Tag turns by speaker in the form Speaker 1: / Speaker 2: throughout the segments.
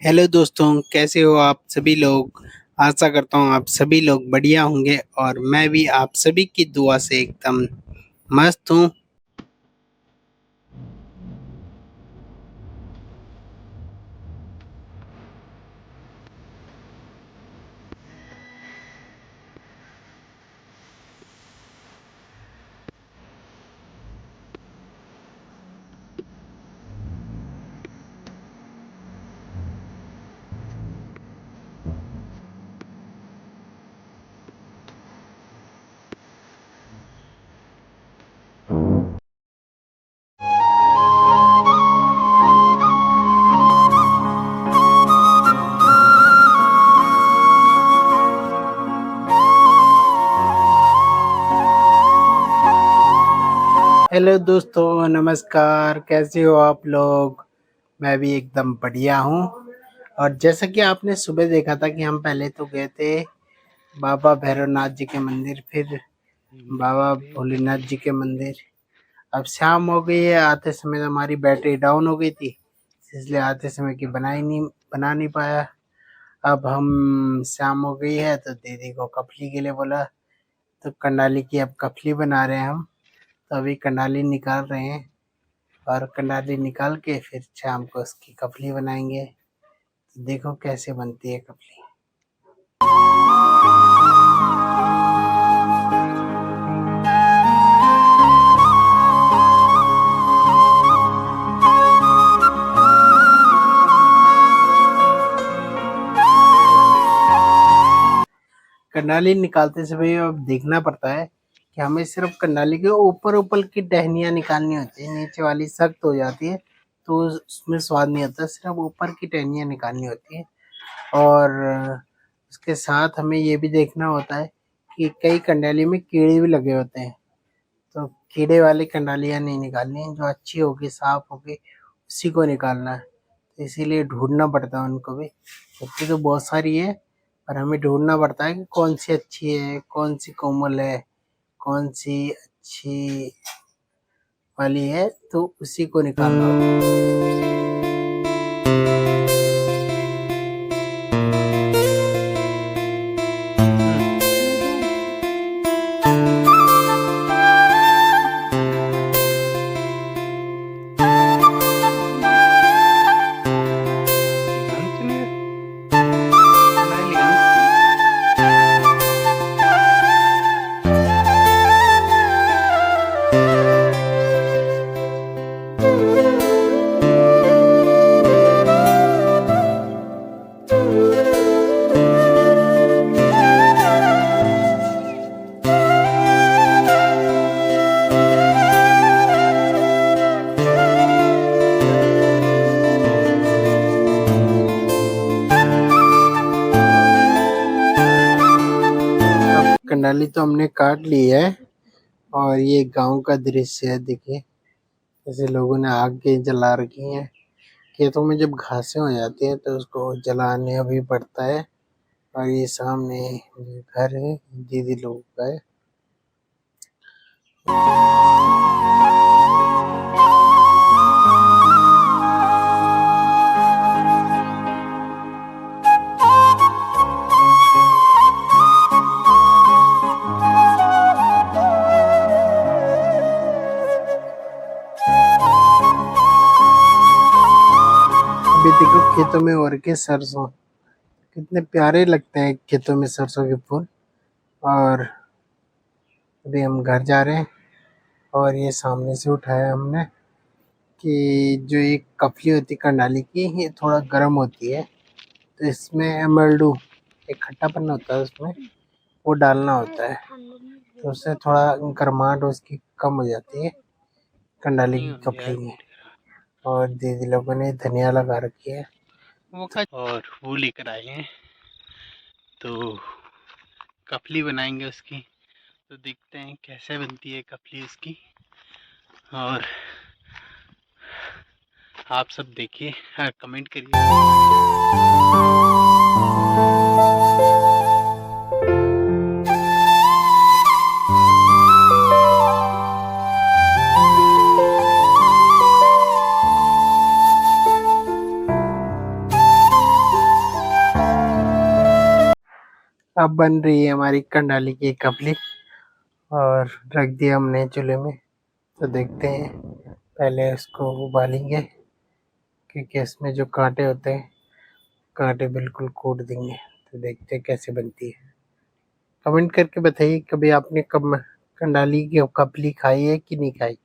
Speaker 1: Hello दोस्तों, कैसे हो आप सभी लोग। आशा करता हूँ आप सभी लोग बढ़िया होंगे और मैं भी आप सभी की दुआ से एकदम मस्त हूँ। हेलो दोस्तों, नमस्कार। कैसे हो आप लोग। मैं भी एकदम बढ़िया हूँ। और जैसा कि आपने सुबह देखा था कि हम पहले तो गए थे बाबा भैरवनाथ जी के मंदिर, फिर बाबा भोलेनाथ जी के मंदिर। अब शाम हो गई है, आते समय हमारी बैटरी डाउन हो गई थी, इसलिए आते समय की बना नहीं पाया। अब हम शाम हो गई है तो दीदी को कफली के लिए बोला, तो कंडाली की अब कफली बना रहे हैं हम। तो अभी कंडाली निकाल रहे हैं और कंडाली निकाल के फिर शाम को उसकी कफली बनाएंगे। तो देखो कैसे बनती है कफली। कंडाली निकालते समय अब देखना पड़ता है कि हमें सिर्फ कंडाली के ऊपर ऊपर की टहनियाँ निकालनी होती है, नीचे वाली सख्त हो जाती है तो उसमें स्वाद नहीं आता, सिर्फ ऊपर की टहनियाँ निकालनी होती है। और उसके साथ हमें ये भी देखना होता है कि कई कंडाली में कीड़े भी लगे होते हैं, तो कीड़े वाली कंडालियाँ नहीं निकालनी है, जो अच्छी होगी साफ होगी उसी को निकालना है। तो इसीलिए ढूंढना पड़ता है उनको भी, होती तो बहुत सारी है पर हमें ढूंढना पड़ता है कि कौन सी अच्छी है, कौन सी कोमल है, कौन सी अच्छी वाली है, तो उसी को निकालना होता है। कंडाली तो हमने काट ली है और ये गांव का दृश्य है। देखिए जैसे लोगों ने आग जला रखी है। खेतों में जब घासें हो जाती है तो उसको जलाने भी पड़ता है। और ये सामने घर है दीदी लोगों का है। अभी देखो खेतों में और के सरसों कितने प्यारे लगते हैं, खेतों में सरसों के फूल। और अभी हम घर जा रहे हैं और ये सामने से उठाया हमने कि जो एक कफली होती है कंडाली की, ये थोड़ा गर्म होती है तो इसमें एमल्डू एक खट्टापन होता है उसमें, वो डालना होता है तो उससे थोड़ा गर्माहट उसकी कम हो जाती है कंडाली की कफली में। और दीदी लोगों ने धनिया लगा रखी है और वो लेकर आए हैं तो कफली बनाएंगे उसकी। तो देखते हैं कैसे बनती है कफली उसकी, और आप सब देखिए, कमेंट करिए। अब बन रही है हमारी कंडाली की कपली और रख दिया हमने चूल्हे में। तो देखते हैं, पहले उसको उबालेंगे क्योंकि इसमें जो कांटे होते हैं कांटे बिल्कुल कूट देंगे। तो देखते हैं कैसे बनती है। कमेंट करके बताइए कभी आपने कब कंडाली की कपली खाई है कि नहीं खाई।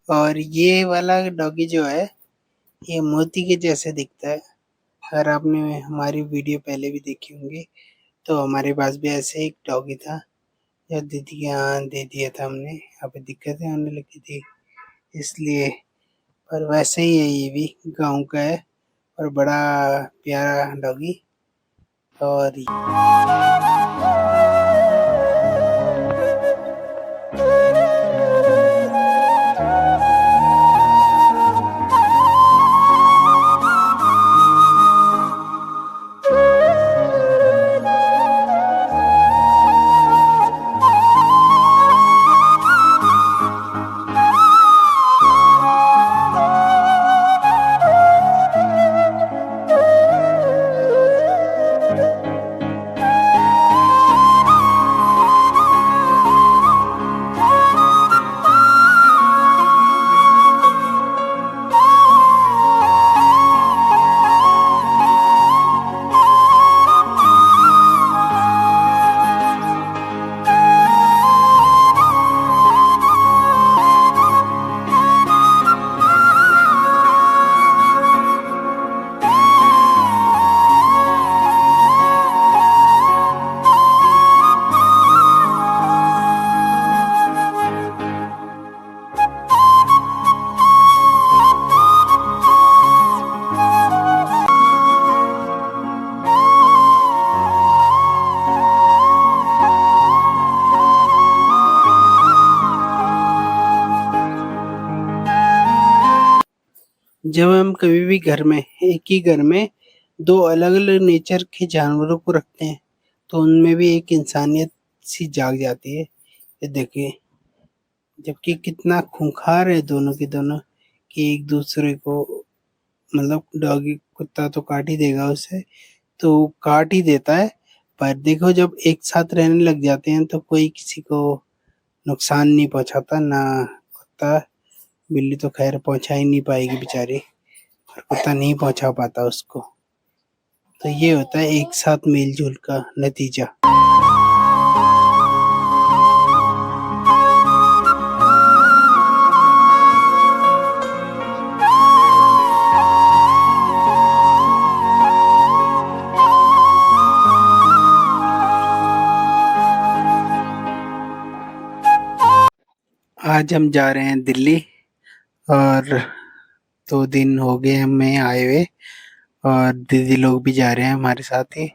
Speaker 1: और ये वाला डॉगी जो है ये मोती के जैसे दिखता है। अगर आपने हमारी वीडियो पहले भी देखी होंगी तो हमारे पास भी ऐसे एक डॉगी था जो दीदी के यहाँ दे दिया था हमने। यहाँ पे दिक्कतें होने लगी थी इसलिए, पर वैसे ही है, ये भी गांव का है और बड़ा प्यारा डॉगी। और जब हम कभी भी घर में एक ही घर में दो अलग अलग नेचर के जानवरों को रखते हैं तो उनमें भी एक इंसानियत सी जाग जाती है। ये देखिए, जबकि कितना खूंखार है दोनों के दोनों कि एक दूसरे को, मतलब डॉगी कुत्ता तो काट ही देगा उसे, तो काट ही देता है। पर देखो जब एक साथ रहने लग जाते हैं तो कोई किसी को नुकसान नहीं पहुंचाता ना। कुत्ता, बिल्ली तो खैर पहुंचा ही नहीं पाएगी बेचारी, पर कुत्ता नहीं पहुंचा पाता उसको। तो ये होता है एक साथ मिलजुल का नतीजा। आज हम जा रहे हैं दिल्ली और 2 दिन हो गए हमें आए हुए और दीदी लोग भी जा रहे हैं हमारे साथ ही।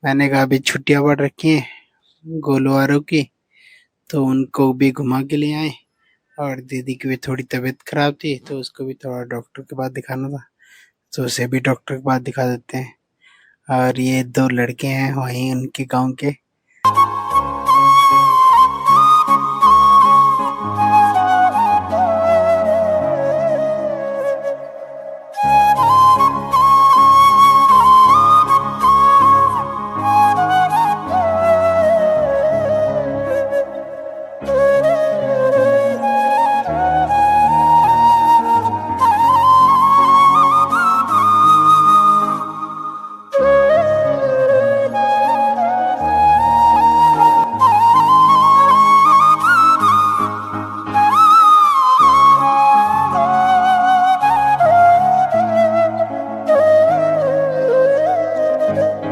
Speaker 1: मैंने कहा अभी छुट्टियां पड़ रखी हैं गोलू वालों की तो उनको भी घुमा के ले आए। और दीदी की भी थोड़ी तबीयत खराब थी तो उसको भी थोड़ा डॉक्टर के पास दिखाना था, तो उसे भी डॉक्टर के पास दिखा देते हैं। और ये 2 लड़के हैं वहीं उनके गांव के।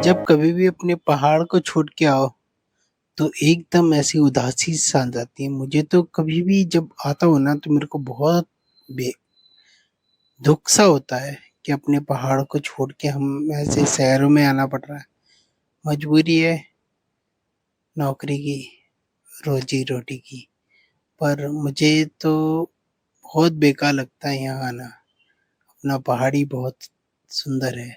Speaker 1: जब कभी भी अपने पहाड़ को छोड़ के आओ तो एकदम ऐसी उदासी सा आ जाती है। मुझे तो कभी भी जब आता हूँ ना तो मेरे को बहुत दुख सा होता है कि अपने पहाड़ को छोड़ के हम ऐसे शहरों में आना पड़ रहा है। मजबूरी है नौकरी की, रोजी रोटी की। पर मुझे तो बहुत बेकार लगता है यहाँ आना। अपना पहाड़ी बहुत सुंदर है।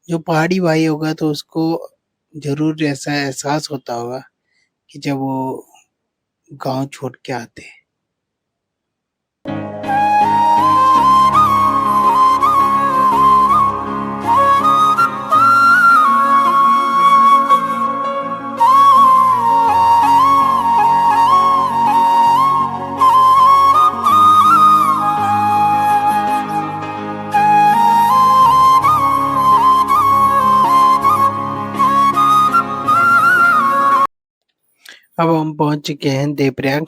Speaker 1: जो पहाड़ी भाई होगा तो उसको ज़रूर ऐसा एहसास होता होगा कि जब वो गाँव छोड़ के आते हैं। अब हम पहुंच चुके हैं देवप्रयाग।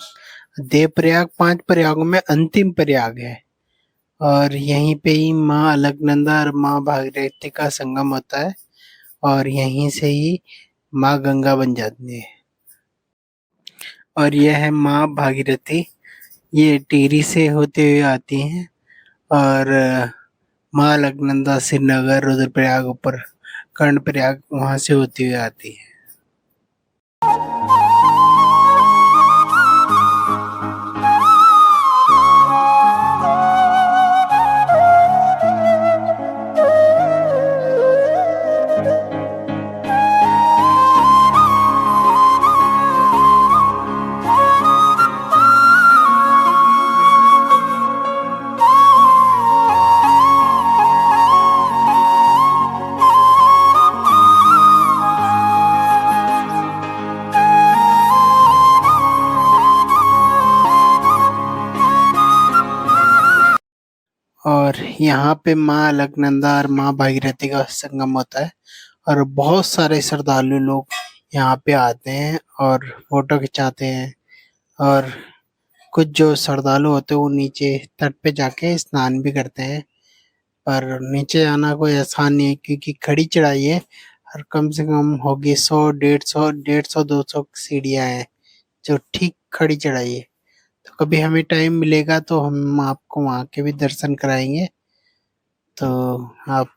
Speaker 1: देवप्रयाग 5 प्रयागों में अंतिम प्रयाग है और यहीं पे ही माँ अलकनंदा और माँ भागीरथी का संगम होता है और यहीं से ही माँ गंगा बन जाती है। और यह है माँ भागीरथी। ये टिहरी से होते हुए आती हैं और माँ अलकनंदा श्रीनगर रुद्रप्रयाग ऊपर कर्णप्रयाग वहां से होती हुई आती है। और यहाँ पे माँ अलकनंदा और माँ भागीरथी का संगम होता है और बहुत सारे श्रद्धालु लोग यहाँ पे आते हैं और फोटो खिंचाते हैं और कुछ जो श्रद्धालु होते हैं वो नीचे तट पे जाके स्नान भी करते हैं। पर नीचे आना कोई आसान नहीं है क्योंकि खड़ी चढ़ाई है और कम से कम होगी 100 150 सीढ़ियाँ हैं जो ठीक खड़ी चढ़ाई है। तो कभी हमें टाइम मिलेगा तो हम आपको वहाँ के भी दर्शन कराएंगे। तो आप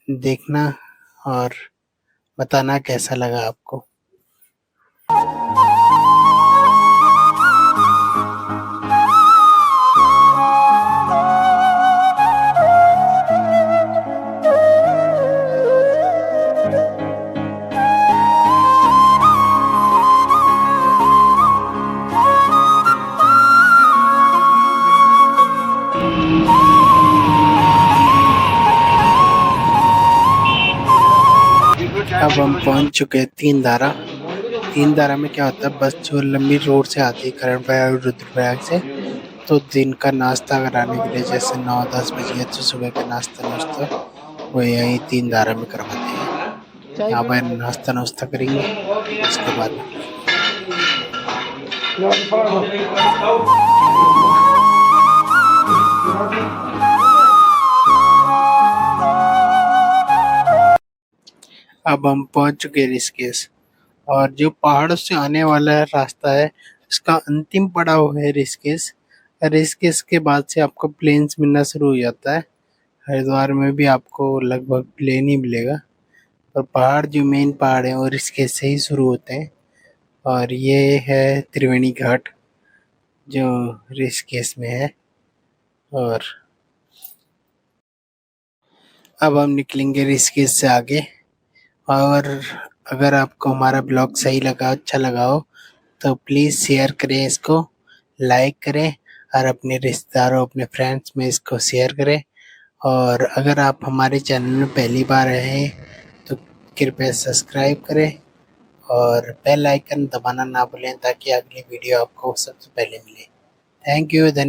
Speaker 1: देखना और बताना कैसा लगा आपको। अब हम पहुंच चुके हैं तीन धारा। तीन धारा में क्या होता है, बस जो लंबी रोड से आती है कर्णप्रयाग रुद्रप्रयाग से, तो दिन का नाश्ता कराने के लिए जैसे 9-10 बजे तो सुबह का नाश्ता वो यहीं तीन धारा में करवाते हैं। यहाँ पर नाश्ता नुश्ता करेंगे उसके बाद अब हम पहुंच चुके हैं ऋषिकेश और जो पहाड़ों से आने वाला रास्ता है उसका अंतिम पड़ाव है ऋषिकेश। ऋषिकेश के बाद से आपको प्लेन्स मिलना शुरू हो जाता है। हरिद्वार में भी आपको लगभग प्लेन ही मिलेगा और पहाड़ जो मेन पहाड़ है वो ऋषिकेश से ही शुरू होते हैं। और ये है त्रिवेणी घाट जो ऋषिकेश में है। और अब हम निकलेंगे ऋषिकेश से आगे। और अगर आपको हमारा ब्लॉग सही लगा, अच्छा लगा हो तो प्लीज़ शेयर करें, इसको लाइक करें और अपने रिश्तेदारों, अपने फ्रेंड्स में इसको शेयर करें। और अगर आप हमारे चैनल में पहली बार आए हैं तो कृपया सब्सक्राइब करें और बेल आइकन दबाना ना भूलें ताकि अगली वीडियो आपको सबसे पहले मिले। थैंक यू, धन्यवाद।